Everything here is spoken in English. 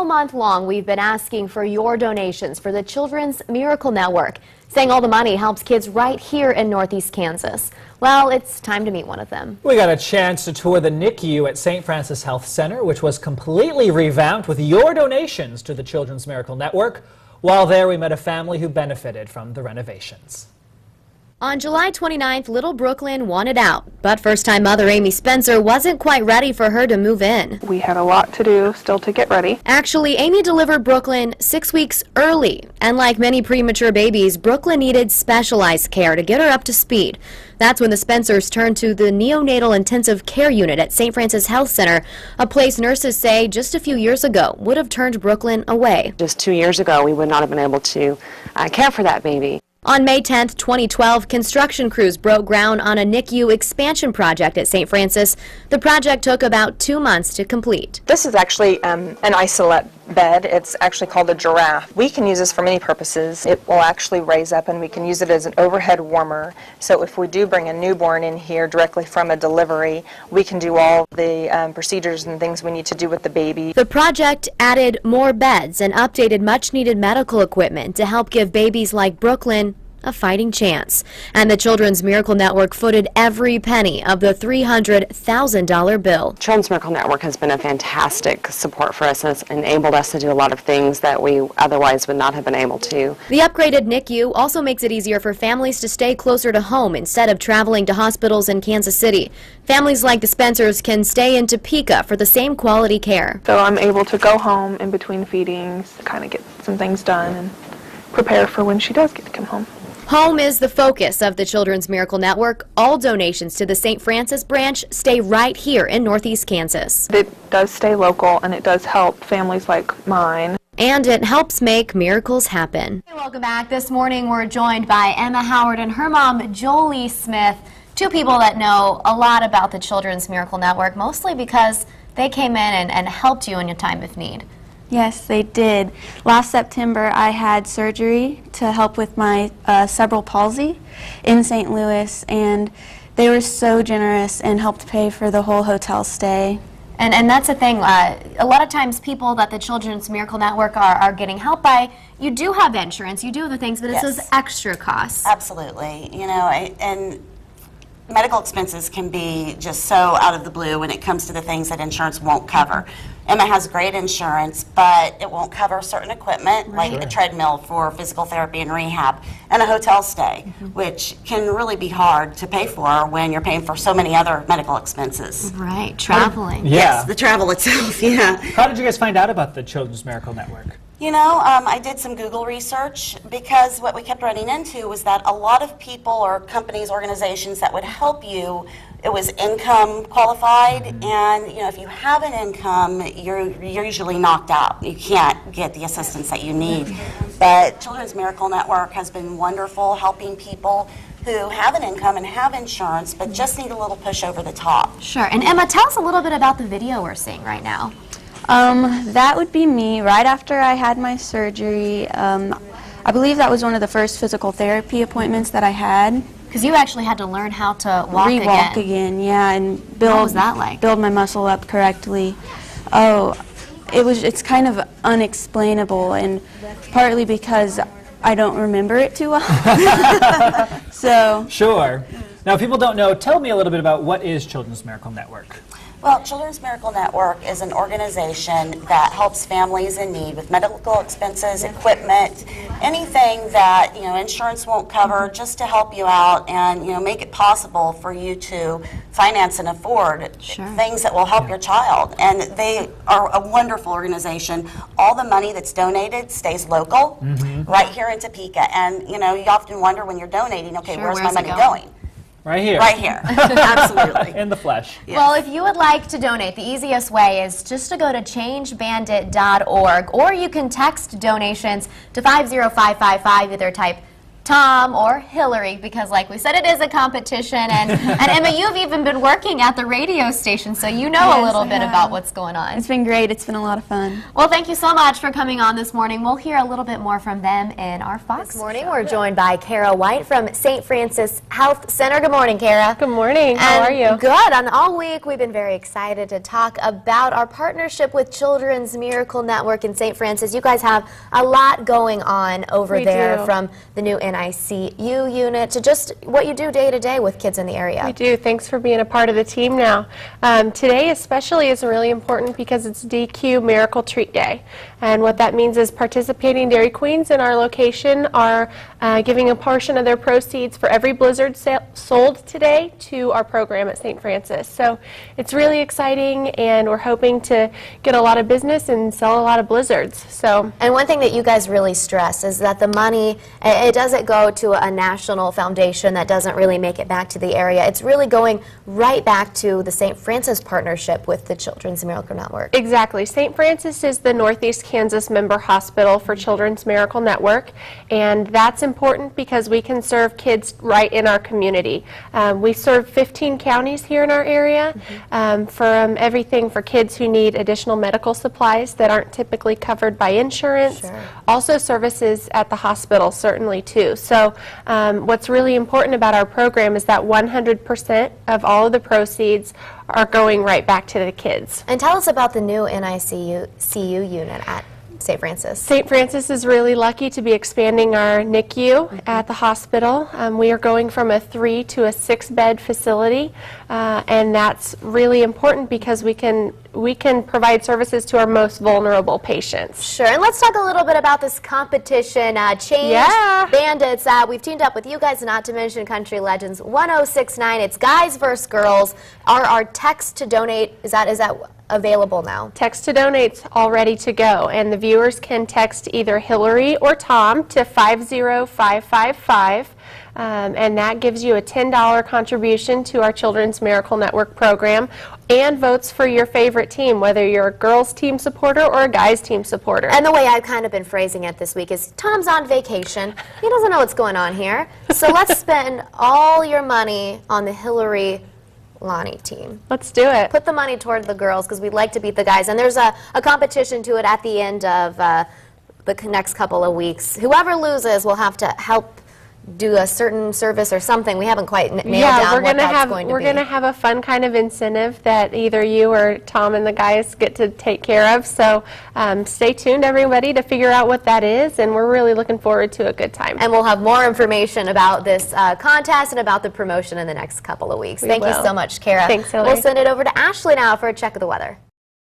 All month long, we've been asking for your donations for the Children's Miracle Network, saying all the money helps kids right here in Northeast Kansas. Well, it's time to meet one of them. We got a chance to tour the NICU at St. Francis Health Center, which was completely revamped with your donations to the Children's Miracle Network. While there, we met a family who benefited from the renovations. On July 29th, little Brooklyn wanted out, but first-time mother Amy Spencer wasn't quite ready for her to move in. We had a lot to do still to get ready. Actually, Amy delivered Brooklyn 6 weeks early, and like many premature babies, Brooklyn needed specialized care to get her up to speed. That's when the Spencers turned to the neonatal intensive care unit at St. Francis Health Center, a place nurses say just a few years ago would have turned Brooklyn away. Just 2 years ago, we would not have been able to care for that baby. On May 10th, 2012, construction crews broke ground on a NICU expansion project at St. Francis. The project took about 2 months to complete. This is actually an isolate bed. It's actually called a giraffe. We can use this for many purposes. It will actually raise up and we can use it as an overhead warmer. So if we do bring a newborn in here directly from a delivery, we can do all the procedures and things we need to do with the baby. The project added more beds and updated much-needed medical equipment to help give babies like Brooklyn a fighting chance. And the Children's Miracle Network footed every penny of the $300,000 bill. Children's Miracle Network has been a fantastic support for us and has enabled us to do a lot of things that we otherwise would not have been able to. The upgraded NICU also makes it easier for families to stay closer to home instead of traveling to hospitals in Kansas City. Families like the Spencers can stay in Topeka for the same quality care. So I'm able to go home in between feedings, kind of get some things done and prepare for when she does get to come home. Home is the focus of the Children's Miracle Network. All donations to the St. Francis branch stay right here in Northeast Kansas. It does stay local and it does help families like mine. And it helps make miracles happen. Hey, welcome back. This morning we're joined by Emma Howard and her mom, Jolie Smith, two people that know a lot about the Children's Miracle Network, mostly because they came in and helped you in your time of need. Yes, they did. Last September, I had surgery to help with my cerebral palsy in St. Louis, and they were so generous and helped pay for the whole hotel stay. And that's the thing, a lot of times people that the Children's Miracle Network are getting help by, you do have insurance, you do the things, but it's those extra costs. Absolutely. You know, and medical expenses can be just so out of the blue when it comes to the things that insurance won't cover. Emma has great insurance, but it won't cover certain equipment, like a treadmill for physical therapy and rehab, and a hotel stay, which can really be hard to pay for when you're paying for so many other medical expenses. Right, traveling. Yes, the travel itself, yeah. How did you guys find out about the Children's Miracle Network? You know, I did some Google research because what we kept running into was that a lot of people or companies, organizations that would help you, it was income qualified, and you know, if you have an income, you're usually knocked out. You can't get the assistance that you need. But Children's Miracle Network has been wonderful, helping people who have an income and have insurance, but just need a little push over the top. Sure. And Emma, tell us a little bit about the video we're seeing right now. That would be me right after I had my surgery. I believe that was one of the first physical therapy appointments that I had. Because you actually had to learn how to walk again, yeah, and build. What was that like? Build my muscle up correctly. Oh, it's kind of unexplainable, and partly because I don't remember it too well. So. Sure. Now, if people don't know, tell me a little bit about what is Children's Miracle Network. Well, Children's Miracle Network is an organization that helps families in need with medical expenses, equipment, anything that, you know, insurance won't cover, just to help you out and, you know, make it possible for you to finance and afford things that will help your child. And they are a wonderful organization. All the money that's donated stays local, right here in Topeka. And, you know, you often wonder when you're donating, okay, where's my money going? Right here. Right here, absolutely. In the flesh. Yes. Well, if you would like to donate, the easiest way is just to go to changebandit.org, or you can text donations to 50555, either type Tom or Hillary, because like we said, it is a competition. And Emma, you've even been working at the radio station, so you know a little bit about what's going on. It's been great. It's been a lot of fun. Well, thank you so much for coming on this morning. We'll hear a little bit more from them in our Fox. This morning, we're joined by Kara White from St. Francis Health Center. Good morning, Kara. Good morning. How are you? Good. And all week, we've been very excited to talk about our partnership with Children's Miracle Network in St. Francis. You guys have a lot going on over there, from the new NICU unit to just what you do day to day with kids in the area. We do. Thanks for being a part of the team now. Today especially is really important because it's DQ Miracle Treat Day. And what that means is participating Dairy Queens in our location are giving a portion of their proceeds for every Blizzard sold today to our program at St. Francis. So it's really exciting, and we're hoping to get a lot of business and sell a lot of Blizzards. And one thing that you guys really stress is that the money, it doesn't go to a national foundation that doesn't really make it back to the area. It's really going right back to the St. Francis partnership with the Children's Miracle Network. Exactly. St. Francis is the Northeast Kansas member hospital for Children's Miracle Network, and that's important because we can serve kids right in our community. We serve 15 counties here in our area, from everything for kids who need additional medical supplies that aren't typically covered by insurance. Also services at the hospital, certainly too. So what's really important about our program is that 100% of all of the proceeds are going right back to the kids. And tell us about the new NICU unit at St. Francis. St. Francis is really lucky to be expanding our NICU at the hospital. We are going from a 3 to a 6-bed facility, and that's really important because we can provide services to our most vulnerable patients. Sure, and let's talk a little bit about this competition, Change Bandits. We've teamed up with you guys, not to mention Country Legends 1069. It's guys versus girls. Our text to donate, is that available now? Text to donate's all ready to go, and the viewers can text either Hillary or Tom to 50555. And that gives you a $10 contribution to our Children's Miracle Network program, and votes for your favorite team, whether you're a girls team supporter or a guys team supporter. And the way I've kind of been phrasing it this week is Tom's on vacation. He doesn't know what's going on here. So let's spend all your money on the Hillary Lonnie team. Let's do it. Put the money toward the girls because we'd like to beat the guys. And there's a competition to it at the end of the next couple of weeks. Whoever loses will have to help do a certain service or something. We haven't quite nailed down what that's going to be. We're going to have a fun kind of incentive that either you or Tom and the guys get to take care of. So stay tuned, everybody, to figure out what that is, and we're really looking forward to a good time. And we'll have more information about this contest and about the promotion in the next couple of weeks. Thank you so much, Kara. Thanks, Hillary. We'll send it over to Ashley now for a check of the weather.